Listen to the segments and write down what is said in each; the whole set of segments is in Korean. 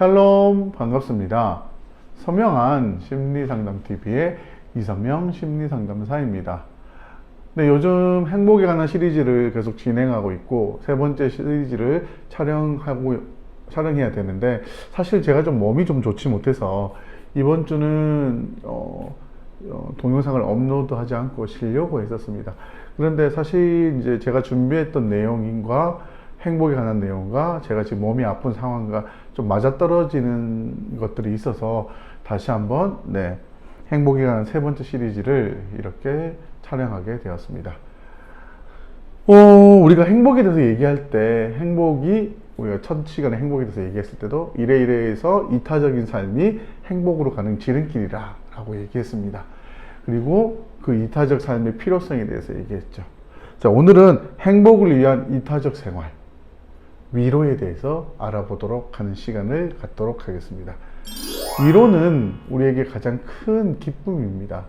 샬롬, 반갑습니다. 서명한 심리상담TV의 이선명 심리상담사입니다. 네, 요즘 행복에 관한 시리즈를 계속 진행하고 있고 세 번째 시리즈를 촬영해야 되는데, 사실 제가 좀 몸이 좀 좋지 못해서 이번 주는 동영상을 업로드하지 않고 쉬려고 했었습니다. 그런데 사실 이제 제가 준비했던 내용과 행복에 관한 내용과 제가 지금 몸이 아픈 상황과 좀 맞아떨어지는 것들이 있어서 다시 한번 행복에 관한 세 번째 시리즈를 이렇게 촬영하게 되었습니다. 우리가 행복에 대해서 얘기할 때 우리가 첫 시간에 행복에 대해서 얘기했을 때도 이래이래해서 이타적인 삶이 행복으로 가는 지름길이라 라고 얘기했습니다. 그리고 그 이타적 삶의 필요성에 대해서 얘기했죠. 자, 오늘은 행복을 위한 이타적 생활, 위로에 대해서 알아보도록 하는 시간을 갖도록 하겠습니다. 위로는 우리에게 가장 큰 기쁨입니다.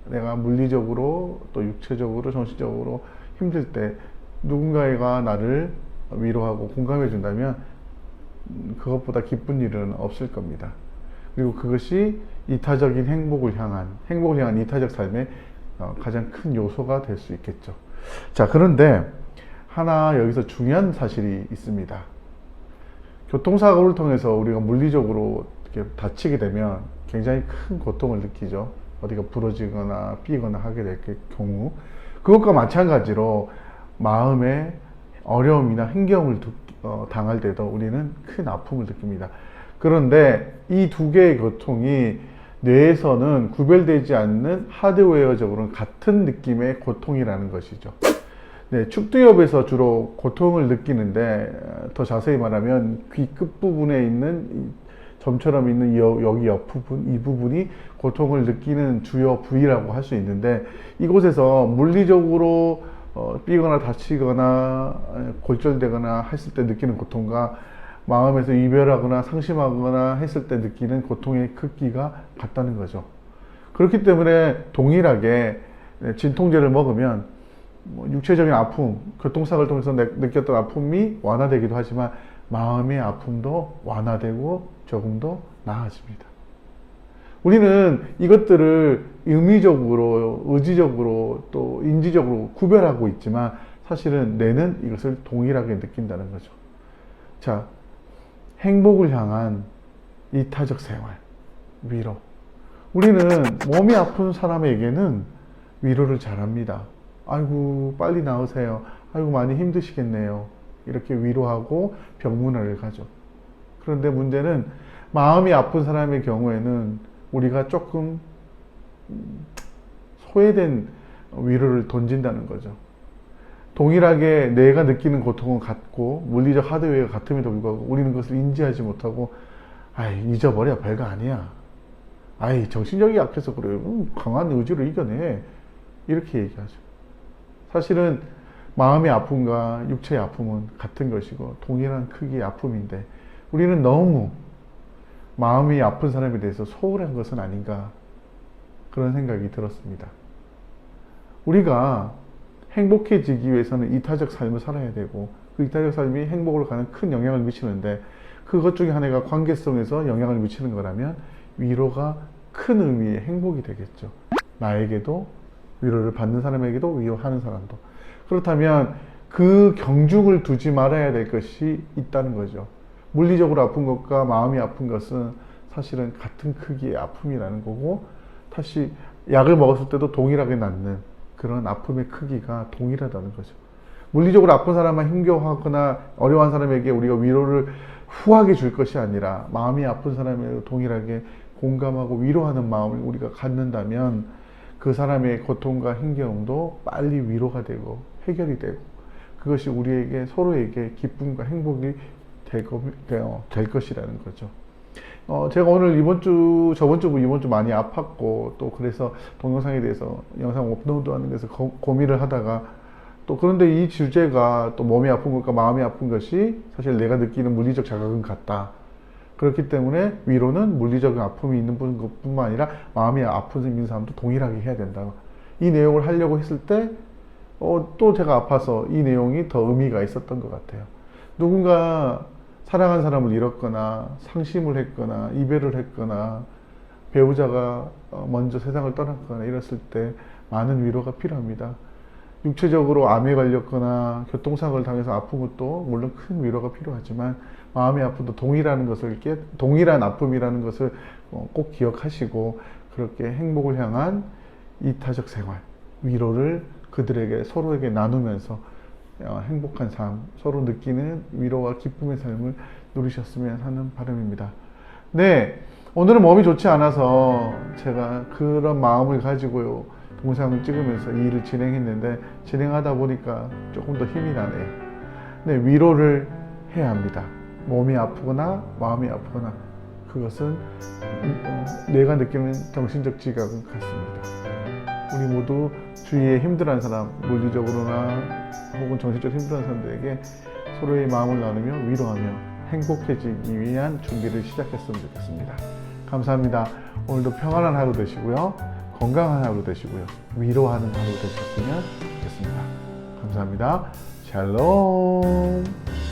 내가 물리적으로 또 육체적으로 정신적으로 힘들 때 누군가가 나를 위로하고 공감해 준다면 그것보다 기쁜 일은 없을 겁니다. 그리고 그것이 이타적인 행복을 향한 이타적 삶의 가장 큰 요소가 될 수 있겠죠. 자, 그런데 하나 여기서 중요한 사실이 있습니다. 교통사고를 통해서 우리가 물리적으로 이렇게 다치게 되면 굉장히 큰 고통을 느끼죠. 어디가 부러지거나 삐거나 하게 될 경우, 그것과 마찬가지로 마음의 어려움이나 힘겨움을 당할 때도 우리는 큰 아픔을 느낍니다. 그런데 이 두 개의 고통이 뇌에서는 구별되지 않는 하드웨어적으로는 같은 느낌의 고통이라는 것이죠. 네, 축두엽에서 주로 고통을 느끼는데, 더 자세히 말하면 귀 끝부분에 있는 점처럼 있는 여기 옆부분, 이 부분이 고통을 느끼는 주요 부위라고 할 수 있는데, 이곳에서 물리적으로 삐거나 다치거나 골절되거나 했을 때 느끼는 고통과 마음에서 이별하거나 상심하거나 했을 때 느끼는 고통의 크기가 같다는 거죠. 그렇기 때문에 동일하게 진통제를 먹으면 육체적인 아픔, 교통사고를 통해서 느꼈던 아픔이 완화되기도 하지만 마음의 아픔도 완화되고 조금 더 나아집니다. 우리는 이것들을 의미적으로, 의지적으로 또 인지적으로 구별하고 있지만 사실은 뇌는 이것을 동일하게 느낀다는 거죠. 자, 행복을 향한 이타적 생활, 위로. 우리는 몸이 아픈 사람에게는 위로를 잘합니다. 아이고, 빨리 나으세요. 아이고, 많이 힘드시겠네요. 이렇게 위로하고 병문안을 가죠. 그런데 문제는 마음이 아픈 사람의 경우에는 우리가 조금 소외된 위로를 던진다는 거죠. 동일하게 내가 느끼는 고통은 같고 물리적 하드웨어가 같음에도 불구하고 우리는 그것을 인지하지 못하고 잊어버려, 별거 아니야. 정신력이 약해서 그래요. 강한 의지로 이겨내. 이렇게 얘기하죠. 사실은 마음의 아픔과 육체의 아픔은 같은 것이고 동일한 크기의 아픔인데 우리는 너무 마음이 아픈 사람에 대해서 소홀한 것은 아닌가, 그런 생각이 들었습니다. 우리가 행복해지기 위해서는 이타적 삶을 살아야 되고 그 이타적 삶이 행복으로 가는 큰 영향을 미치는데, 그것 중에 하나가 관계성에서 영향을 미치는 거라면 위로가 큰 의미의 행복이 되겠죠. 나에게도 위로를 받는 사람에게도 위로하는 사람도. 그렇다면 그 경중을 두지 말아야 될 것이 있다는 거죠. 물리적으로 아픈 것과 마음이 아픈 것은 사실은 같은 크기의 아픔이라는 거고, 다시 약을 먹었을 때도 동일하게 낫는 그런 아픔의 크기가 동일하다는 거죠. 물리적으로 아픈 사람만 힘겨워하거나 어려운 사람에게 우리가 위로를 후하게 줄 것이 아니라 마음이 아픈 사람에게 동일하게 공감하고 위로하는 마음을 우리가 갖는다면 그 사람의 고통과 힘겨움도 빨리 위로가 되고 해결이 되고 그것이 우리에게 서로에게 기쁨과 행복이 될 것이라는 거죠. 제가 오늘 저번 주, 이번 주 많이 아팠고 또 그래서 동영상에 대해서 영상 업로드하는 데서 고민을 하다가 또 그런데 이 주제가 또 몸이 아픈 것과 마음이 아픈 것이 사실 내가 느끼는 물리적 자극은 같다. 그렇기 때문에 위로는 물리적인 아픔이 있는 것뿐만 아니라 마음이 아픈 있는 사람도 동일하게 해야 된다. 이 내용을 하려고 했을 때 또 제가 아파서 이 내용이 더 의미가 있었던 것 같아요. 누군가 사랑한 사람을 잃었거나 상심을 했거나 이별을 했거나 배우자가 먼저 세상을 떠났거나 이랬을 때 많은 위로가 필요합니다. 육체적으로 암에 걸렸거나 교통사고를 당해서 아픈 것도 물론 큰 위로가 필요하지만 마음의 아픔도 동일한 아픔이라는 것을 꼭 기억하시고 그렇게 행복을 향한 이타적 생활, 위로를 그들에게 서로에게 나누면서 행복한 삶, 서로 느끼는 위로와 기쁨의 삶을 누리셨으면 하는 바람입니다. 네, 오늘은 몸이 좋지 않아서 제가 그런 마음을 가지고요 동영상을 찍으면서 이 일을 진행했는데 진행하다 보니까 조금 더 힘이 나네요. 네, 위로를 해야 합니다. 몸이 아프거나 마음이 아프거나 그것은 내가 느끼는 정신적 지각은 같습니다. 우리 모두 주위에 힘들어하는 사람, 물리적으로나 혹은 정신적으로 힘들어하는 사람들에게 서로의 마음을 나누며 위로하며 행복해지기 위한 준비를 시작했으면 좋겠습니다. 감사합니다. 오늘도 평안한 하루 되시고요. 건강한 하루 되시고요. 위로하는 하루 되셨으면 좋겠습니다. 감사합니다. 샬롬.